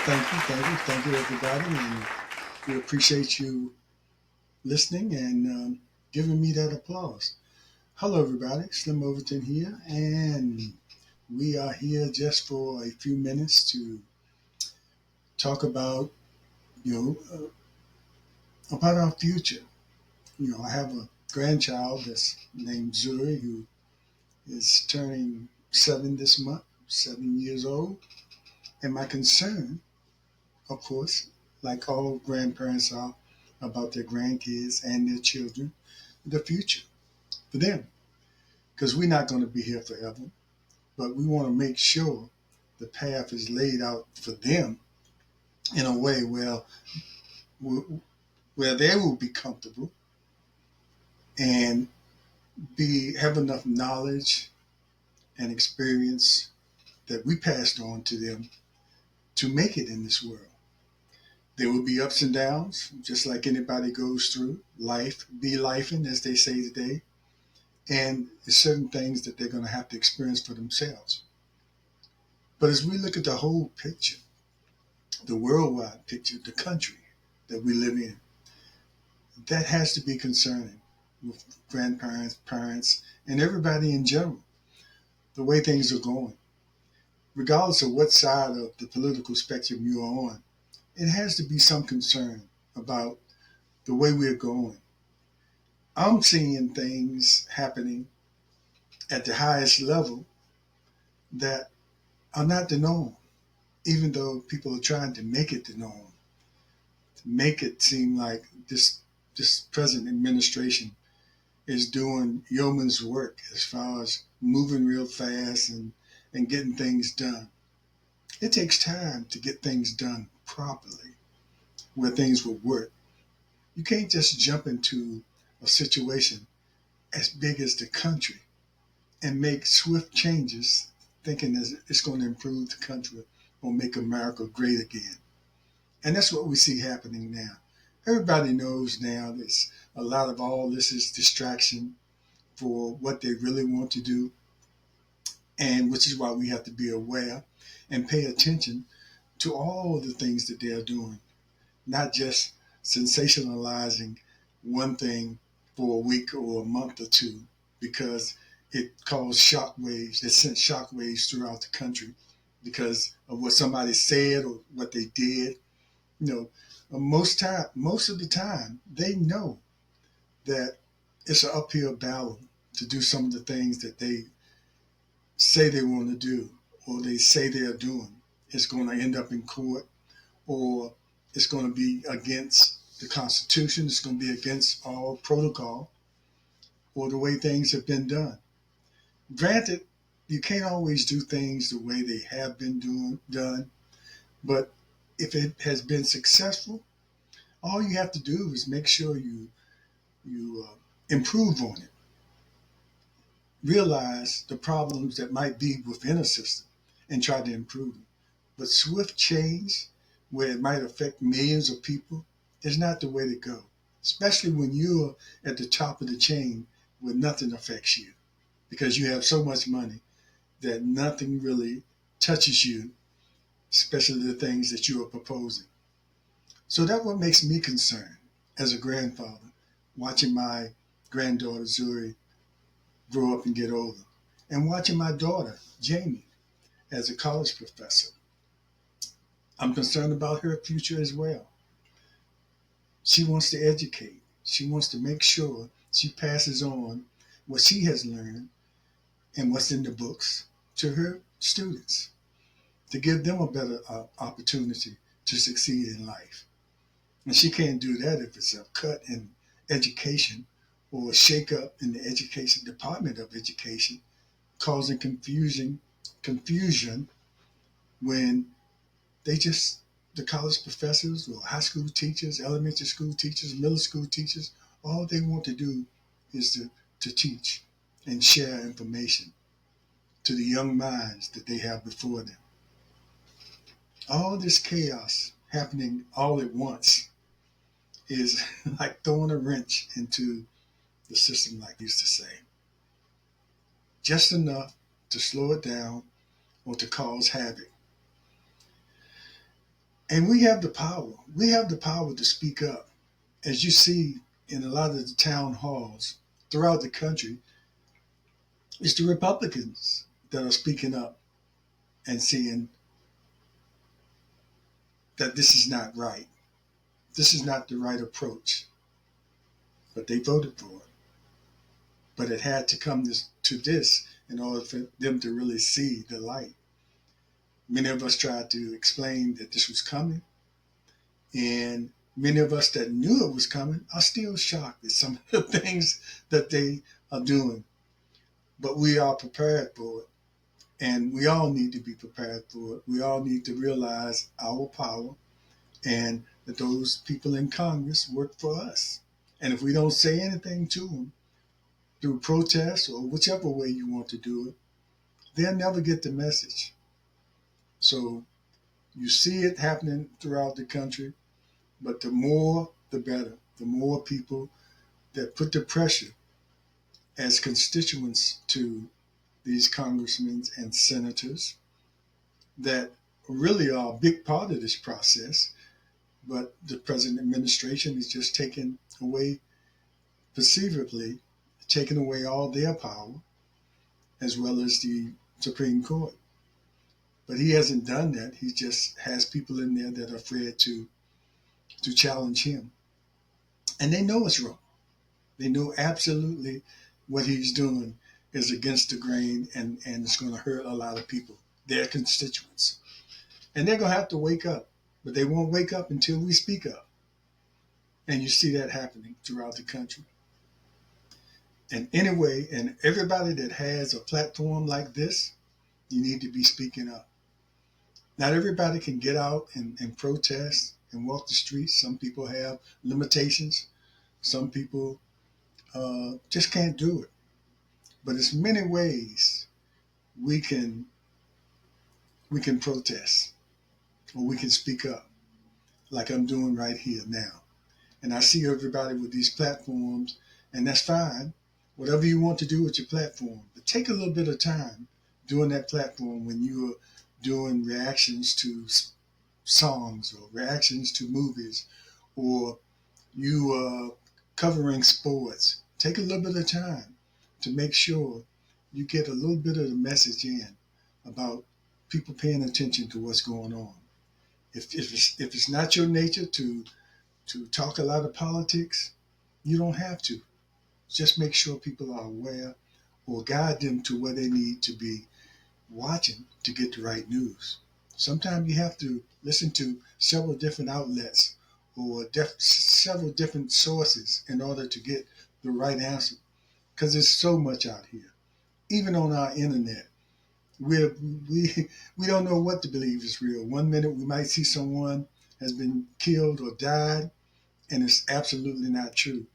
Thank you, everybody, and we appreciate you listening and giving me that applause. Hello, everybody. Slim Overton here, and we are here just for a few minutes to talk about about our future. I have a grandchild that's named Zuri who is turning 7 this month, 7 years old, and my concern, of course, like all grandparents are, about their grandkids and their children, the future for them. Because we're not going to be here forever, but we want to make sure the path is laid out for them in a way where they will be comfortable and be have enough knowledge and experience that we passed on to them to make it in this world. There will be ups and downs, just like anybody goes through life, be lifing, as they say today. And there's certain things that they're going to have to experience for themselves. But as we look at the whole picture, the worldwide picture, the country that we live in, that has to be concerning with grandparents, parents, and everybody in general, the way things are going. Regardless of what side of the political spectrum you are on, it has to be some concern about the way we're going. I'm seeing things happening at the highest level that are not the norm, even though people are trying to make it the norm, to make it seem like this present administration is doing yeoman's work as far as moving real fast and getting things done. It takes time to get things done properly, where things will work. You can't just jump into a situation as big as the country and make swift changes thinking that it's going to improve the country or make America great again. And that's what we see happening now. Everybody knows now there's a lot of all this is distraction for what they really want to do, and which is why we have to be aware and pay attention to all of the things that they're doing, not just sensationalizing one thing for a week or a month or two because it caused shock waves. It sent shock waves throughout the country because of what somebody said or what they did. You know, most of the time, they know that it's an uphill battle to do some of the things that they say they want to do or they say they're doing. It's going to end up in court, or it's going to be against the Constitution. It's going to be against all protocol or the way things have been done. Granted, you can't always do things the way they have been done, but if it has been successful, all you have to do is make sure you improve on it. Realize the problems that might be within a system and try to improve it. But swift change, where it might affect millions of people, is not the way to go. Especially when you're at the top of the chain where nothing affects you because you have so much money that nothing really touches you, especially the things that you are proposing. So that's what makes me concerned as a grandfather, watching my granddaughter Zuri grow up and get older, and watching my daughter Jamie as a college professor. I'm concerned about her future as well. She wants to educate. She wants to make sure she passes on what she has learned and what's in the books to her students to give them a better opportunity to succeed in life. And she can't do that if it's a cut in education or a shakeup in the education department of education, causing confusion when they just the college professors or high school teachers, elementary school teachers, middle school teachers, all they want to do is to teach and share information to the young minds that they have before them. All this chaos happening all at once is like throwing a wrench into the system, like I used to say. Just enough to slow it down or to cause havoc. And we have the power. We have the power to speak up. As you see in a lot of the town halls throughout the country, it's the Republicans that are speaking up and saying that this is not right. This is not the right approach. But they voted for it. But it had to come to this in order for them to really see the light. Many of us tried to explain that this was coming, and many of us that knew it was coming are still shocked at some of the things that they are doing. But we are prepared for it, and we all need to be prepared for it. We all need to realize our power and that those people in Congress work for us. And if we don't say anything to them through protest or whichever way you want to do it, they'll never get the message. So you see it happening throughout the country, but the more, the better. The more people that put the pressure as constituents to these congressmen and senators that really are a big part of this process, but the present administration is just taking away, perceivably, taking away all their power, as well as the Supreme Court. But he hasn't done that. He just has people in there that are afraid to challenge him. And they know it's wrong. They know absolutely what he's doing is against the grain and it's going to hurt a lot of people, their constituents. And they're going to have to wake up. But they won't wake up until we speak up. And you see that happening throughout the country. And anyway, and everybody that has a platform like this, you need to be speaking up. Not everybody can get out and protest and walk the streets. Some people have limitations. Some people just can't do it. But there's many ways we can protest or we can speak up, like I'm doing right here now. And I see everybody with these platforms, and that's fine. Whatever you want to do with your platform, but take a little bit of time doing that platform when you are doing reactions to songs or reactions to movies, or you are covering sports. Take a little bit of time to make sure you get a little bit of the message in about people paying attention to what's going on. If it's not your nature to talk a lot of politics, you don't have to. Just make sure people are aware or guide them to where they need to be watching to get the right news. Sometimes you have to listen to several different outlets or several different sources in order to get the right answer, because there's so much out here. Even on our internet, we we don't know what to believe is real. One minute we might see someone has been killed or died, and it's absolutely not true.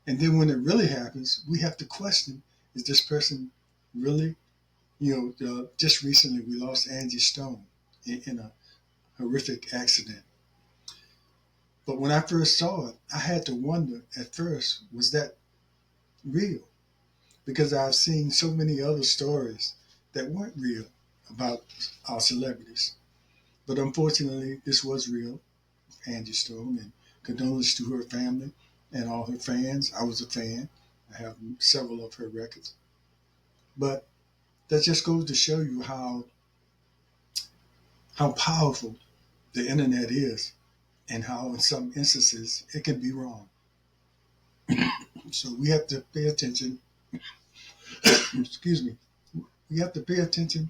And then when it really happens, we have to question: is this person really? Just recently we lost Angie Stone in a horrific accident. But when I first saw it, I had to wonder at first, was that real? Because I've seen so many other stories that weren't real about our celebrities. But unfortunately, this was real, Angie Stone, and condolences to her family and all her fans. I was a fan. I have several of her records. But that just goes to show you how powerful the internet is and how in some instances it can be wrong. So we have to pay attention. Excuse me. We have to pay attention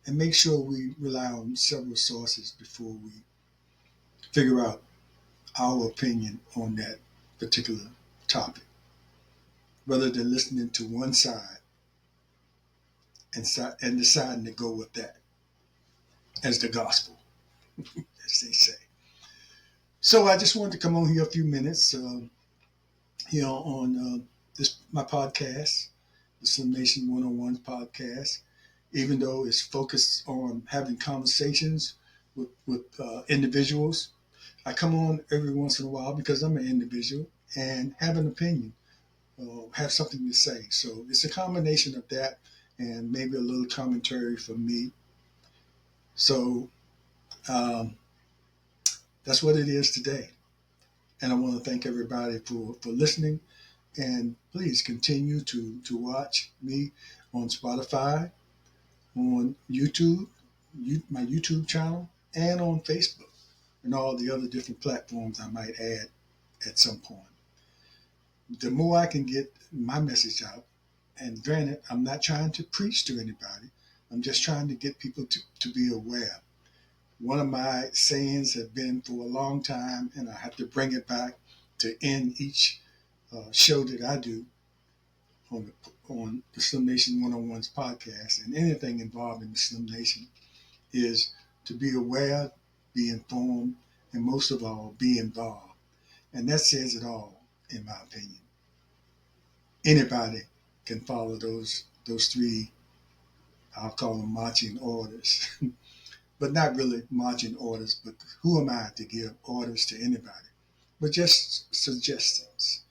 and make sure we rely on several sources before we figure out our opinion on that particular topic, rather than listening to one side and deciding to go with that as the gospel, as they say. So I just wanted to come on here a few minutes, on this my podcast, the Summation 101 podcast, even though it's focused on having conversations with individuals. I come on every once in a while because I'm an individual and have an opinion, have something to say. So it's a combination of that and maybe a little commentary from me. So That's what it is today. And I want to thank everybody for listening. And please continue to watch me on Spotify, on YouTube, my YouTube channel, and on Facebook, and all the other different platforms I might add at some point. The more I can get my message out, and granted, I'm not trying to preach to anybody, I'm just trying to get people to be aware. One of my sayings have been for a long time, and I have to bring it back to end each show that I do on the Slim Nation 101's podcast, and anything involved in the Slim Nation, is to be aware, be informed, and most of all, be involved. And that says it all, in my opinion. Anybody can follow those three, I'll call them marching orders, but not really marching orders, but who am I to give orders to anybody? But just suggestions.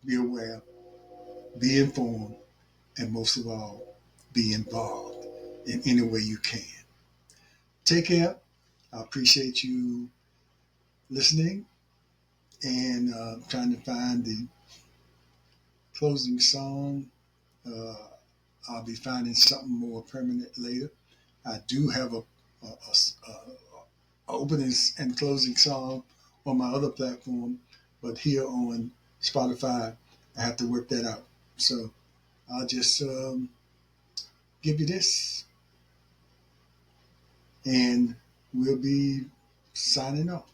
Be aware, be informed, and most of all, be involved in any way you can. Take care. I appreciate you listening, and trying to find the closing song. Uh, I'll be finding something more permanent later. I do have a opening and closing song on my other platform, but here on Spotify, I have to work that out. So I'll just give you this, and we'll be signing off.